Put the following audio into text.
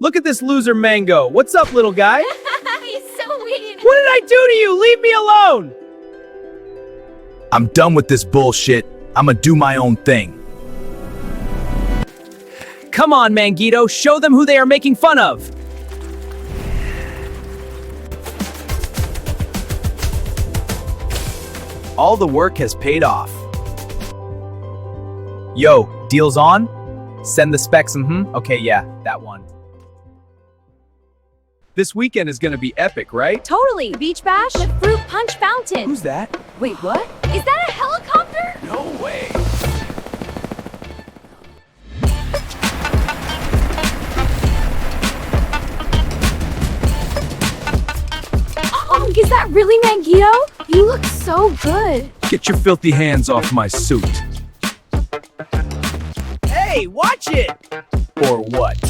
Look at this loser Mango. What's up, little guy? He's so weird. What did I do to you? Leave me alone! I'm done with this bullshit. I'ma do my own thing. Come on, Manguito. Show them who they are making fun of. All the work has paid off. Yo, deals on? Send the specs, Okay, yeah, that one. This weekend is gonna be epic, right? Totally. Beach bash, the fruit punch fountain. Who's that? Wait, what? Is that a helicopter? No way. Oh, is that really Manguito? You look so good. Get your filthy hands off my suit. Hey, watch it! Or what?